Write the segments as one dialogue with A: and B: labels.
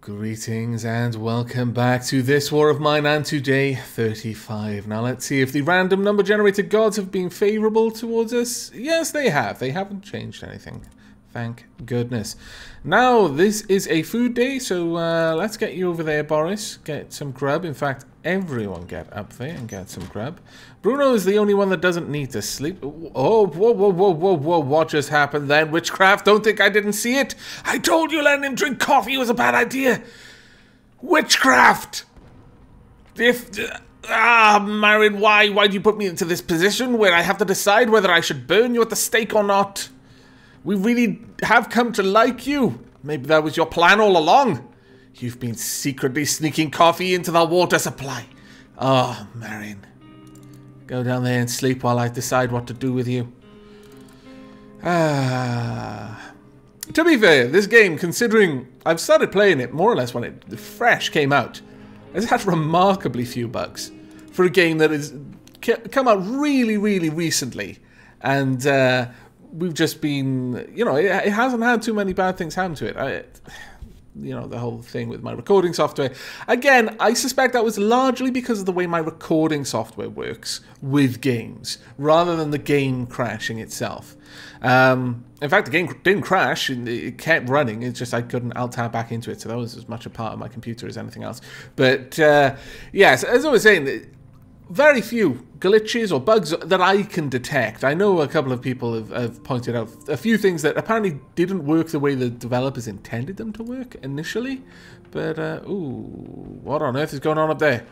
A: Greetings and welcome back to this war of mine, and today 35. Now let's see if the random number generator gods have been favorable towards us. Yes, they have. They haven't changed anything. Thank goodness. Now, this is a food day, so let's get you over there, Boris. Get some grub. In fact, everyone get up there and get some grub. Bruno is the only one that doesn't need to sleep. Oh, whoa, whoa, whoa, whoa, whoa. What just happened then? Witchcraft, don't think I didn't see it. I told you letting him drink coffee was a bad idea. Witchcraft! Marion, why do you put me into this position where I have to decide whether I should burn you at the stake or not? We really have come to like you. Maybe that was your plan all along. You've been secretly sneaking coffee into the water supply. Oh, Marion. Go down there and sleep while I decide what to do with you. To be fair, this game, considering I've started playing it more or less when it fresh came out, has had remarkably few bugs for a game that has come out really, really recently. And we've just been, you know, it hasn't had too many bad things happen to it. You know, the whole thing with my recording software. Again, I suspect that was largely because of the way my recording software works with games, rather than the game crashing itself. In fact, the game didn't crash, it kept running, it's just I couldn't alt-tab back into it, so that was as much a part of my computer as anything else. But, yes, as I was saying, very few glitches or bugs that I can detect. I know a couple of people have pointed out a few things that apparently didn't work the way the developers intended them to work initially. But, ooh, what on earth is going on up there?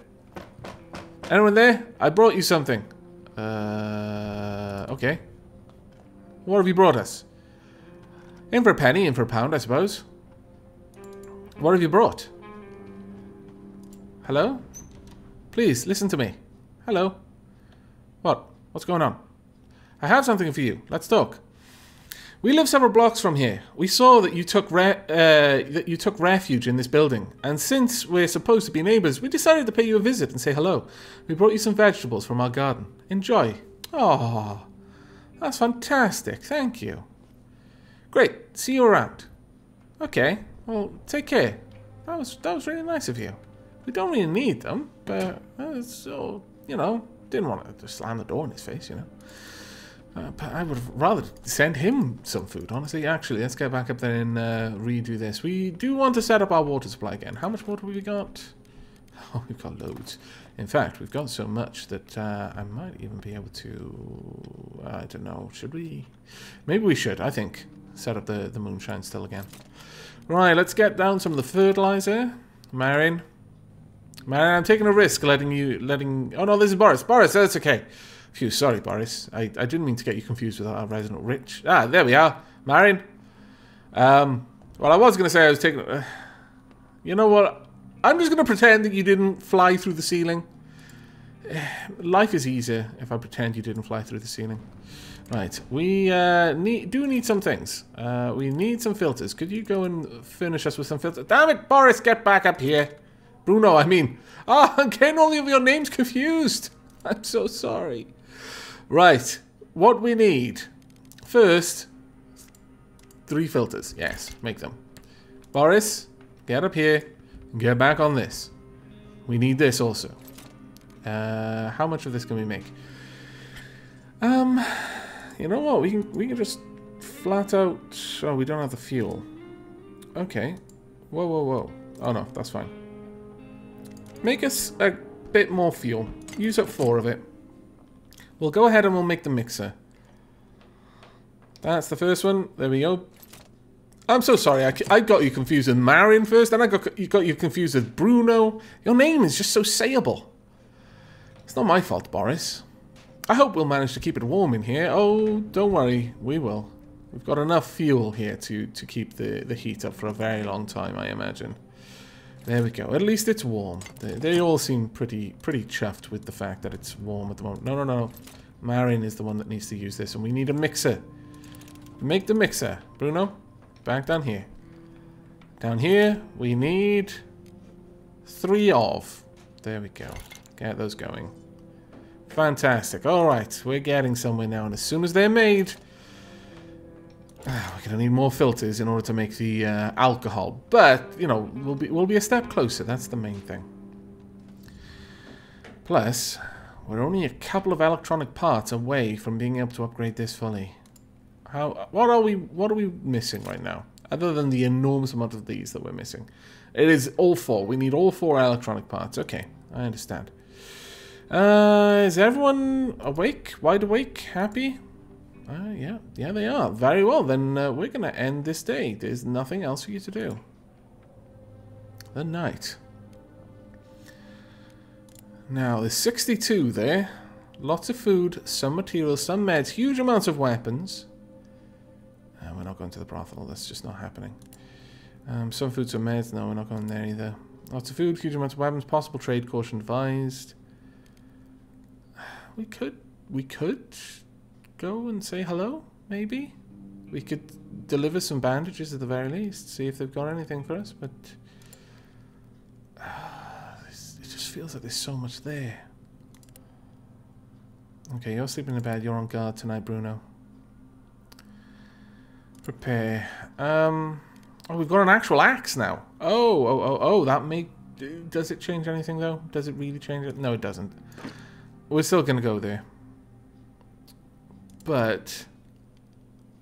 A: Anyone there? I brought you something. Okay. What have you brought us? In for a penny, in for a pound, I suppose. What have you brought? Hello? Please, listen to me. Hello. What? What's going on? I have something for you. Let's talk. We live several blocks from here. We saw that you took refuge in this building, and since we're supposed to be neighbors, we decided to pay you a visit and say hello. We brought you some vegetables from our garden. Enjoy. Oh, that's fantastic. Thank you. Great. See you around. Okay. Well, take care. That was really nice of you. We don't really need them, but so, you know, didn't want to just slam the door in his face, you know. But I would rather send him some food, honestly. Actually, let's get back up there and redo this. We do want to set up our water supply again. How much water have we got? Oh, we've got loads. In fact, we've got so much that I might even be able to, I don't know, should we? Maybe we should, I think. Set up the moonshine still again. Right, let's get down some of the fertilizer. Marion, I'm taking a risk letting... Oh, no, this is Boris. Boris, that's okay. Phew, sorry, Boris. I didn't mean to get you confused with our resident rich. Ah, there we are. Marion. Well, I was going to say I was taking... you know what? I'm just going to pretend that you didn't fly through the ceiling. Life is easier if I pretend you didn't fly through the ceiling. Right, we do need some things. We need some filters. Could you go and furnish us with some filters? Damn it, Boris, get back up here. Bruno, I mean. Oh, I'm getting all of your names confused. I'm so sorry. Right, what we need. First, 3 filters. Yes, make them. Boris, get up here and get back on this. We need this also. How much of this can we make? You know what? We can just flat out... Oh, we don't have the fuel. Okay. Whoa, whoa, whoa. Oh no, that's fine. Make us a bit more fuel. Use up 4 of it. We'll go ahead and we'll make the mixer. That's the first one. There we go. I'm so sorry. I got you confused with Marion first, and I got you confused with Bruno. Your name is just so sayable. It's not my fault, Boris. I hope we'll manage to keep it warm in here. Oh, don't worry. We will. We've got enough fuel here to keep the heat up for a very long time, I imagine. There we go. At least it's warm. They all seem pretty chuffed with the fact that it's warm at the moment. No. Marion is the one that needs to use this, and we need a mixer. Make the mixer. Bruno, back down here. Down here, we need 3 of. There we go. Get those going. Fantastic. Alright, we're getting somewhere now, and as soon as they're made, We're gonna need more filters in order to make the alcohol, but you know we'll be a step closer. That's the main thing. Plus, we're only a couple of electronic parts away from being able to upgrade this fully. What are we missing right now? Other than the enormous amount of these that we're missing. It is all 4. We need all 4 electronic parts. Okay, I understand. Is everyone awake? Wide awake? Happy? Yeah, they are. Very well, then we're going to end this day. There's nothing else for you to do. The night. Now, there's 62 there. Lots of food, some materials, some meds, huge amounts of weapons. We're not going to the brothel. That's just not happening. Some food, some meds. No, we're not going there either. Lots of food, huge amounts of weapons, possible trade, caution advised. We could go and say hello, maybe. We could deliver some bandages at the very least, see if they've got anything for us, but it just feels like there's so much there. Okay, you're sleeping in bed, you're on guard tonight, Bruno. Prepare. Oh, we've got an actual axe now. Oh, that may... Does it change anything, though? Does it really change it? No, it doesn't. We're still going to go there. But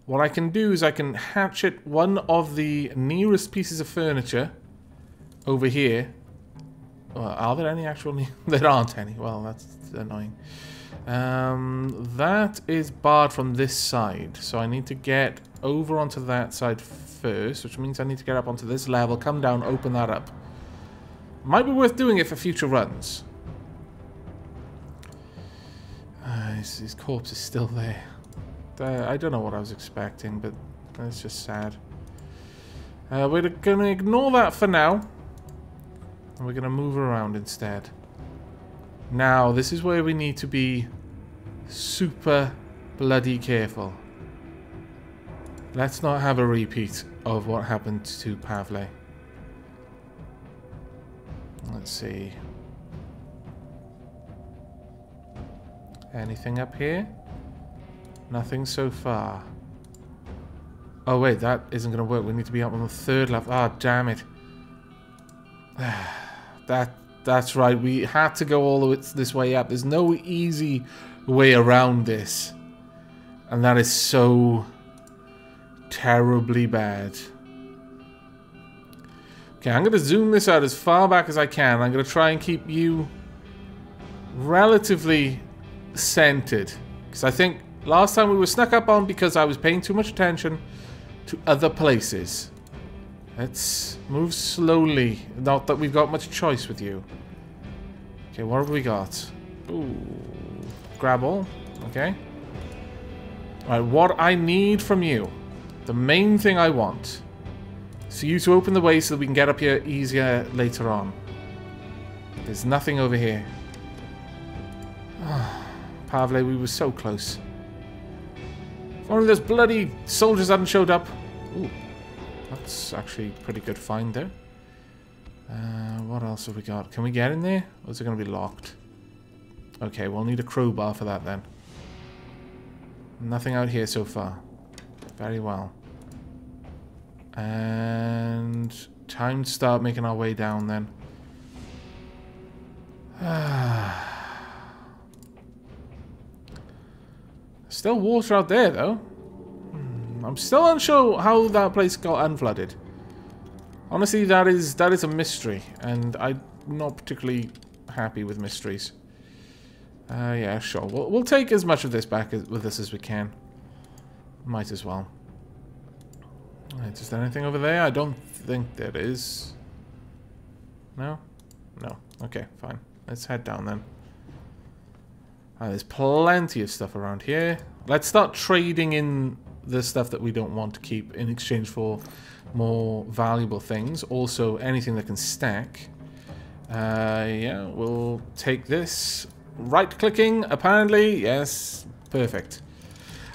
A: what I can do is I can hatchet one of the nearest pieces of furniture over here. Well, are there any actual... There aren't any. Well, that's annoying. That is barred from this side. So I need to get over onto that side first, which means I need to get up onto this level, come down, open that up. Might be worth doing it for future runs. His corpse is still there. I don't know what I was expecting, but it's just sad. We're going to ignore that for now. And we're going to move around instead. Now, this is where we need to be super bloody careful. Let's not have a repeat of what happened to Pavle. Let's see. Anything up here? Nothing so far. Oh wait, that isn't going to work. We need to be up on the 3rd level. Ah, oh, damn it. That's right. We had to go all the way this way up. There's no easy way around this. And that is so terribly bad. Okay, I'm going to zoom this out as far back as I can. I'm going to try and keep you relatively centered. Because I think last time we were snuck up on because I was paying too much attention to other places. Let's move slowly. Not that we've got much choice with you. Okay, what have we got? Ooh. Grab all. Okay. Alright, what I need from you, the main thing I want, is for you to open the way so that we can get up here easier later on. There's nothing over here. Pavle, we were so close. If only those bloody soldiers hadn't showed up. Ooh. That's actually a pretty good find there. What else have we got? Can we get in there? Or is it going to be locked? Okay, we'll need a crowbar for that then. Nothing out here so far. Very well. And time to start making our way down then. Still water out there though. I'm still unsure how that place got unflooded. Honestly, that is a mystery, and I'm not particularly happy with mysteries. Yeah, sure. We'll take as much of this back with us as we can. Might as well. Right, is there anything over there? I don't think there is. No? No. Okay, fine. Let's head down then. There's plenty of stuff around here. Let's start trading in the stuff that we don't want to keep in exchange for more valuable things. Also, anything that can stack. Yeah, we'll take this. Right-clicking, apparently. Yes, perfect.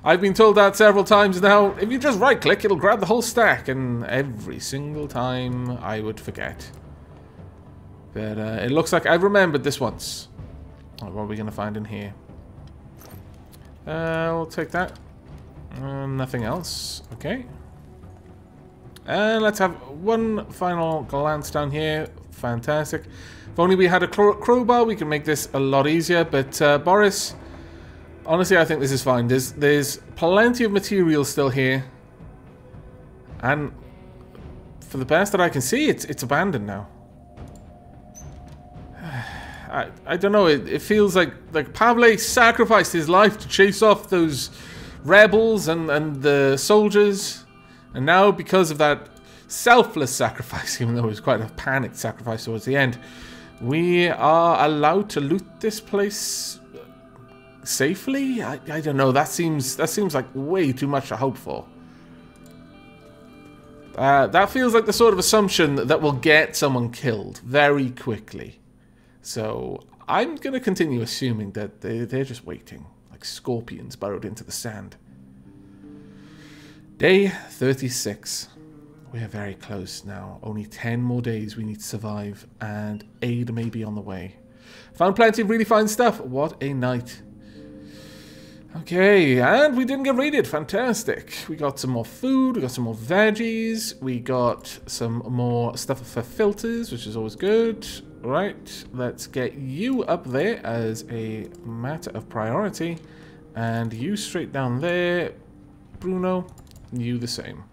A: I've been told that several times now. If you just right-click, it'll grab the whole stack. And every single time, I would forget. But it looks like I've remembered this once. Oh, what are we going to find in here? We'll take that. Nothing else. Okay. And let's have one final glance down here. Fantastic. If only we had a crowbar, we can make this a lot easier. But Boris, honestly, I think this is fine. There's plenty of material still here. And for the best that I can see, it's abandoned now. I don't know, it feels like Pavle sacrificed his life to chase off those rebels and the soldiers. And now, because of that selfless sacrifice, even though it was quite a panicked sacrifice towards the end, we are allowed to loot this place safely? I don't know, that seems like way too much to hope for. That feels like the sort of assumption that will get someone killed very quickly. So I'm going to continue assuming that they're just waiting, like scorpions burrowed into the sand. Day 36. We are very close now. Only 10 more days we need to survive, and aid may be on the way. Found plenty of really fine stuff. What a night. Okay, and we didn't get raided. Fantastic. We got some more food, we got some more veggies, we got some more stuff for filters, which is always good. Right, let's get you up there as a matter of priority. And you straight down there. Bruno, you the same.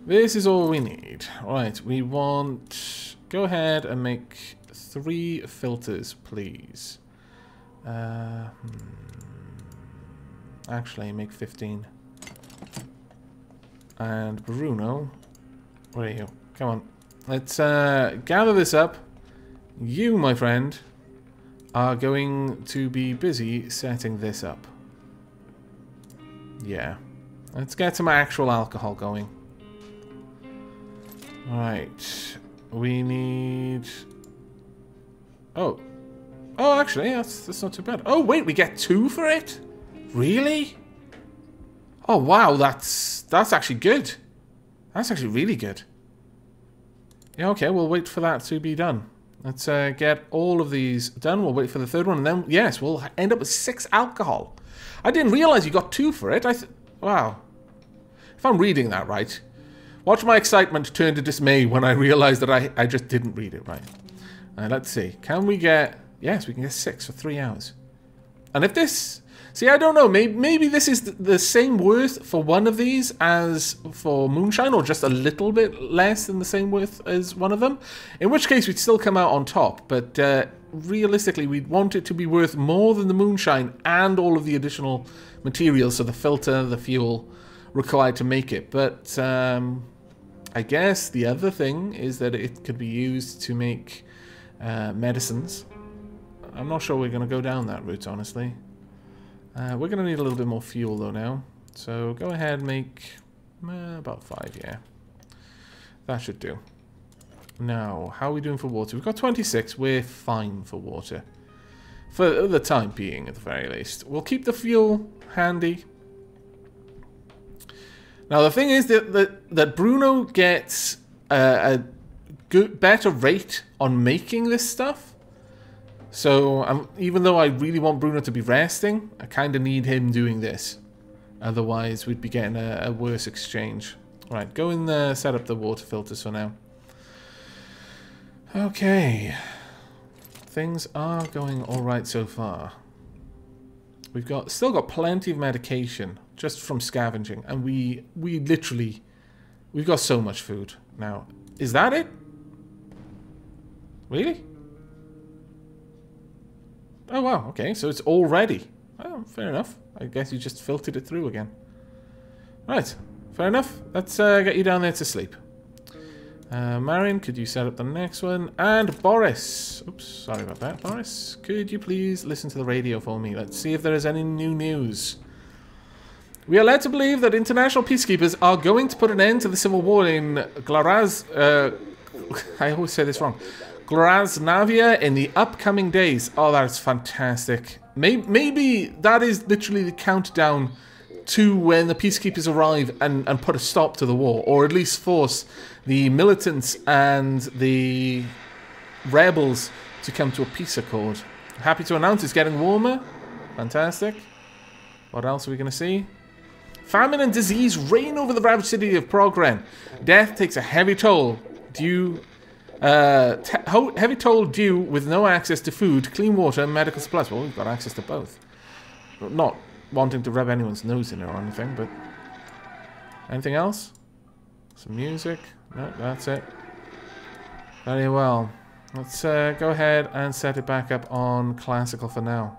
A: This is all we need. Right, we want... Go ahead and make 3 filters, please. Actually, make 15. And Bruno, where are you? Come on. Let's gather this up. You, my friend, are going to be busy setting this up. Yeah. Let's get some actual alcohol going. Alright. We need... Oh. Oh, actually, that's not too bad. Oh, wait, we get 2 for it? Really? Oh, wow, that's actually good. That's actually really good. Yeah, okay, we'll wait for that to be done. Let's get all of these done. We'll wait for the 3rd one, and then, yes, we'll end up with 6 alcohol. I didn't realize you got 2 for it. Wow. If I'm reading that right. Watch my excitement turn to dismay when I realized that I just didn't read it right. Let's see. Can we get... Yes, we can get 6 for 3 hours. And if this... See, I don't know. Maybe this is the same worth for one of these as for Moonshine, or just a little bit less than the same worth as one of them. In which case, we'd still come out on top. But realistically, we'd want it to be worth more than the Moonshine and all of the additional materials, so the filter, the fuel required to make it. But I guess the other thing is that it could be used to make medicines. I'm not sure we're going to go down that route, honestly. We're going to need a little bit more fuel, though, now. So go ahead and make about 5, yeah. That should do. Now, how are we doing for water? We've got 26. We're fine for water. For the time being, at the very least. We'll keep the fuel handy. Now, the thing is that Bruno gets a better rate on making this stuff. So, even though I really want Bruno to be resting, I kind of need him doing this. Otherwise, we'd be getting a worse exchange. Right, go and set up the water filters for now. Okay. Things are going alright so far. We've still got plenty of medication just from scavenging. And we literally... We've got so much food now. Is that it? Really? Oh, wow. Okay, so it's all ready. Oh, fair enough. I guess you just filtered it through again. Right. Fair enough. Let's get you down there to sleep. Marion, could you set up the next one? And Boris. Oops, sorry about that. Boris, could you please listen to the radio for me? Let's see if there is any new news. We are led to believe that international peacekeepers are going to put an end to the civil war in Glaraz... I always say this wrong. Glaznavia in the upcoming days. Oh, that's fantastic. Maybe that is literally the countdown to when the peacekeepers arrive and put a stop to the war, or at least force the militants and the rebels to come to a peace accord. Happy to announce it's getting warmer. Fantastic. What else are we going to see? Famine and disease reign over the ravaged city of Progren. Death takes a heavy toll due with no access to food, clean water, and medical supplies. Well, we've got access to both. Not wanting to rub anyone's nose in it or anything, but... Anything else? Some music? No, that's it. Very well. Let's go ahead and set it back up on classical for now.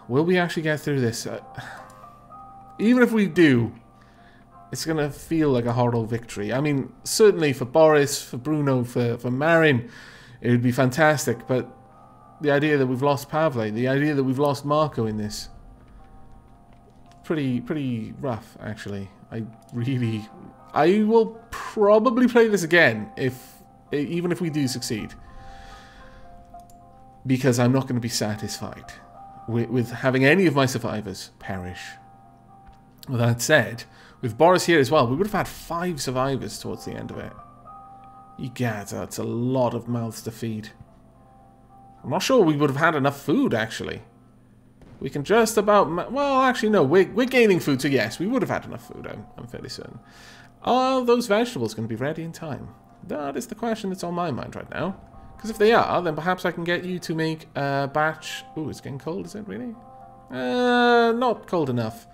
A: Will we actually get through this? Even if we do, it's going to feel like a horrible victory. I mean, certainly for Boris, for Bruno, for Marin, it would be fantastic. But the idea that we've lost Pavle, the idea that we've lost Marco in this, pretty rough, actually. I will probably play this again, even if we do succeed. Because I'm not going to be satisfied with having any of my survivors perish. With that said, with Boris here as well, we would have had 5 survivors towards the end of it. Egad, that's a lot of mouths to feed. I'm not sure we would have had enough food, actually. We can just about... Well, actually, no. We're gaining food, so yes, we would have had enough food, I'm fairly certain. Are those vegetables going to be ready in time? That is the question that's on my mind right now. Because if they are, then perhaps I can get you to make a batch... Ooh, it's getting cold, is it really? Not cold enough.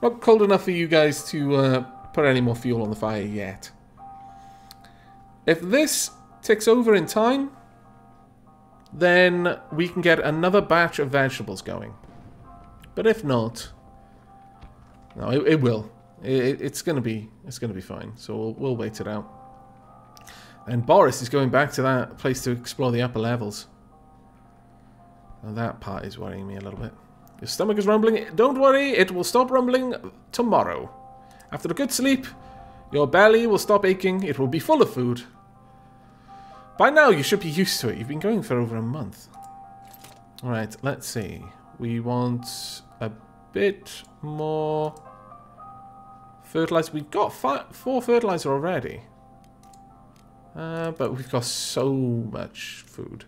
A: Not cold enough for you guys to put any more fuel on the fire yet. If this ticks over in time, then we can get another batch of vegetables going. But if not... No, it will. It's gonna be fine. So we'll wait it out. And Boris is going back to that place to explore the upper levels. Now that part is worrying me a little bit. Your stomach is rumbling. Don't worry, it will stop rumbling tomorrow. After a good sleep, your belly will stop aching. It will be full of food. By now, you should be used to it. You've been going for over a month. Alright, let's see. We want a bit more fertilizer. We've got 4 fertilizer already. But we've got so much food.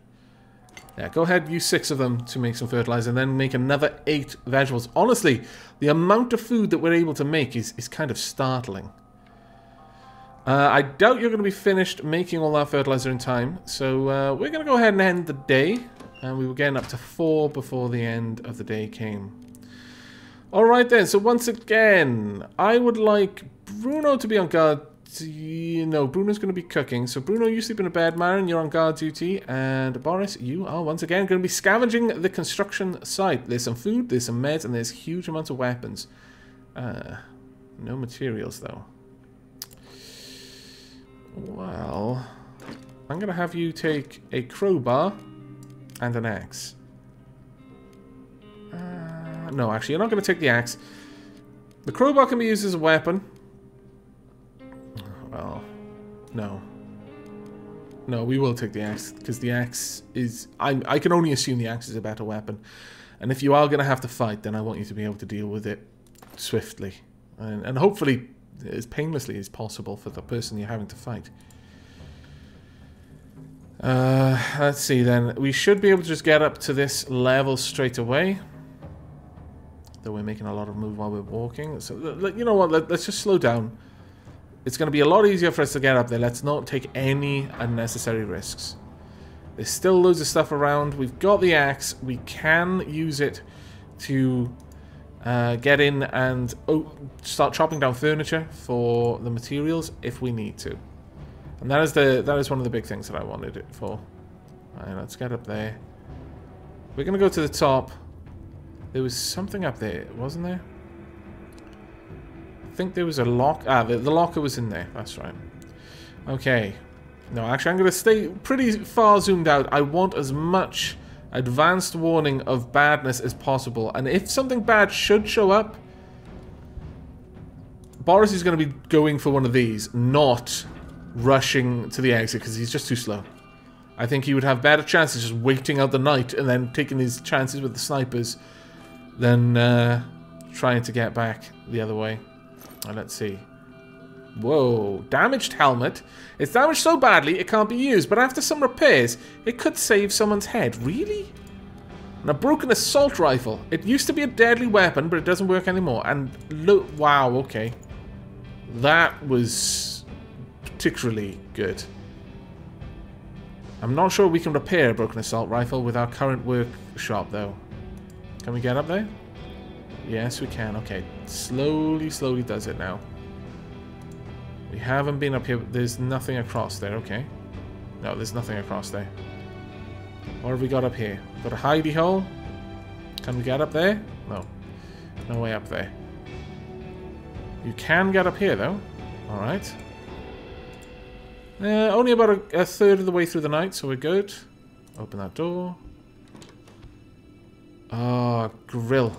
A: Yeah, go ahead, use 6 of them to make some fertilizer, and then make another 8 vegetables. Honestly, the amount of food that we're able to make is kind of startling. I doubt you're going to be finished making all that fertilizer in time, so we're going to go ahead and end the day. And we were getting up to 4 before the end of the day came. Alright then, so once again, I would like Bruno to be on guard. No, Bruno's going to be cooking. So Bruno, you sleep in a bed. Marin, you're on guard duty. And Boris, you are once again going to be scavenging the construction site. There's some food, there's some meds, and there's huge amounts of weapons. No materials, though. Well, I'm going to have you take a crowbar and an axe. No, actually, you're not going to take the axe. The crowbar can be used as a weapon. Well, no. No, we will take the axe, because the axe is... I can only assume the axe is a better weapon. And if you are going to have to fight, then I want you to be able to deal with it swiftly. And hopefully as painlessly as possible for the person you're having to fight. Let's see then. We should be able to just get up to this level straight away. Though we're making a lot of move while we're walking. So, you know what, let's just slow down. It's going to be a lot easier for us to get up there. Let's not take any unnecessary risks. There's still loads of stuff around. We've got the axe. We can use it to get in and start chopping down furniture for the materials if we need to. And that is one of the big things that I wanted it for. Alright, let's get up there. We're going to go to the top. There was something up there, wasn't there? I think there was a lock. Ah, the locker was in there. That's right. Okay. No, actually, I'm going to stay pretty far zoomed out. I want as much advanced warning of badness as possible. And if something bad should show up, Boris is going to be going for one of these, not rushing to the exit because he's just too slow. I think he would have better chances just waiting out the night and then taking his chances with the snipers than trying to get back the other way. Let's see. Whoa, damaged helmet. It's damaged so badly it can't be used, but after some repairs, it could save someone's head. Really? And a broken assault rifle. It used to be a deadly weapon, but it doesn't work anymore. And look, wow, okay. That was particularly good. I'm not sure we can repair a broken assault rifle with our current workshop, though. Can we get up there? Yes, we can. Okay. Slowly, slowly does it now. We haven't been up here. There's nothing across there. Okay. No, there's nothing across there. What have we got up here? Got a hidey hole? Can we get up there? No. No way up there. You can get up here, though. Alright. Only about a third of the way through the night, so we're good. Open that door. Oh, grill.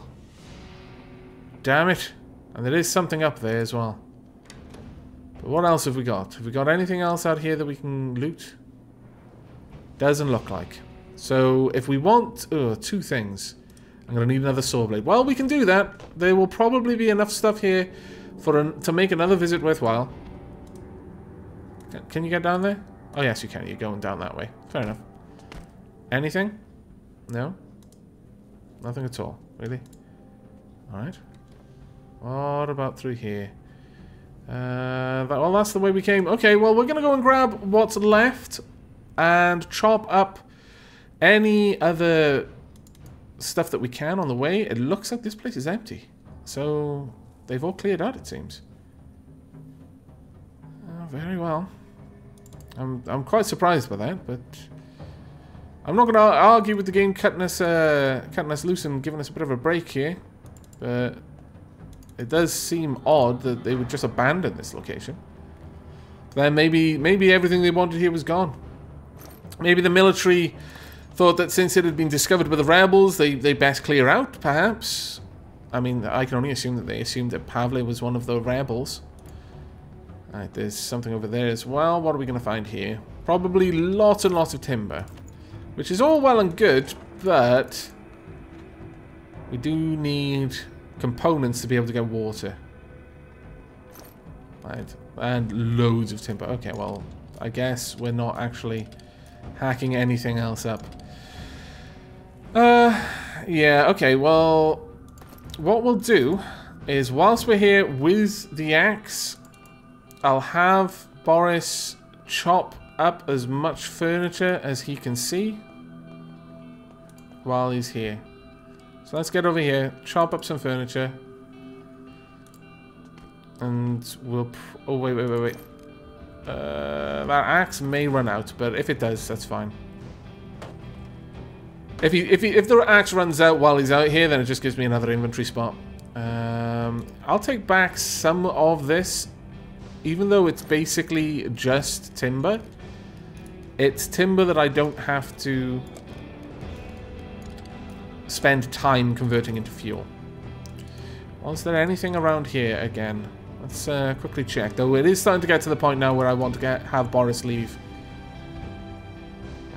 A: Damn it. And there is something up there as well. But what else have we got? Have we got anything else out here that we can loot? Doesn't look like. So if we want... two things. I'm going to need another saw blade. Well, we can do that. There will probably be enough stuff here to make another visit worthwhile. Can you get down there? Oh, yes, you can. You're going down that way. Fair enough. Anything? No? Nothing at all. Really? Alright. What about through here? Well, that's the way we came. Okay, well, we're going to go and grab what's left and chop up any other stuff that we can on the way. It looks like this place is empty. So, they've all cleared out, it seems. Very well. I'm quite surprised by that, but I'm not going to argue with the game cutting us loose and giving us a bit of a break here. But it does seem odd that they would just abandon this location. Then maybe everything they wanted here was gone. Maybe the military thought that since it had been discovered by the rebels, they best clear out, perhaps. I mean, I can only assume that they assumed that Pavle was one of the rebels. Alright, there's something over there as well. What are we going to find here? Probably lots and lots of timber. Which is all well and good, but we do need components to be able to get water. Right, and loads of timber. Okay, well, I guess we're not actually hacking anything else up. Yeah, okay, well, what we'll do is whilst we're here with the axe, I'll have Boris chop up as much furniture as he can see while he's here. So let's get over here, chop up some furniture. And we'll... oh, wait. That axe may run out, but if it does, that's fine. If the axe runs out while he's out here, then it just gives me another inventory spot. I'll take back some of this. Even though it's basically just timber, it's timber that I don't have to spend time converting into fuel. Well, is there anything around here again? Let's quickly check. Though it is starting to get to the point now where I want to have Boris leave.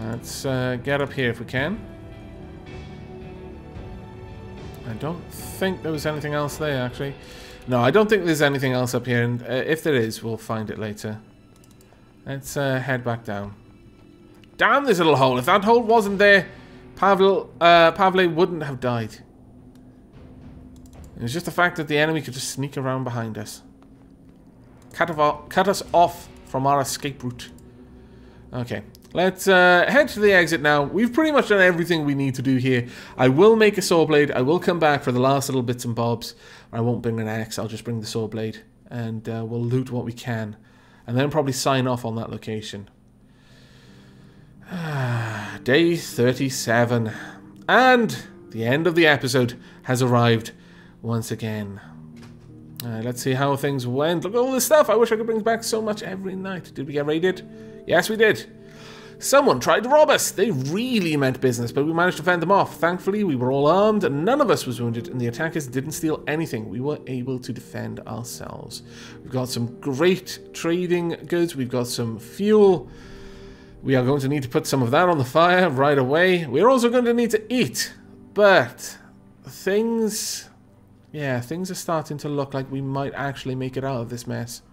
A: Let's get up here if we can. I don't think there was anything else there, actually. No, I don't think there's anything else up here, and if there is, we'll find it later. Let's head back down. Damn this little hole! If that hole wasn't there, Pavle wouldn't have died. It was just the fact that the enemy could just sneak around behind us. Cut us off from our escape route. Okay, let's head to the exit now. We've pretty much done everything we need to do here. I will make a saw blade. I will come back for the last little bits and bobs. I won't bring an axe. I'll just bring the saw blade. And we'll loot what we can. And then probably sign off on that location. Day 37. And the end of the episode has arrived once again. Let's see how things went. Look at all this stuff. I wish I could bring back so much every night. Did we get raided? Yes, we did. Someone tried to rob us. They really meant business, but we managed to fend them off. Thankfully, we were all armed, and none of us was wounded, and the attackers didn't steal anything. We were able to defend ourselves. We've got some great trading goods. We've got some fuel. We are going to need to put some of that on the fire right away. We're also going to need to eat, but things... yeah, things are starting to look like we might actually make it out of this mess.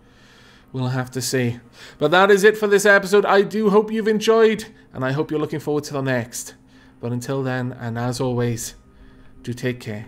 A: We'll have to see. But that is it for this episode. I do hope you've enjoyed, and I hope you're looking forward to the next. But until then, and as always, do take care.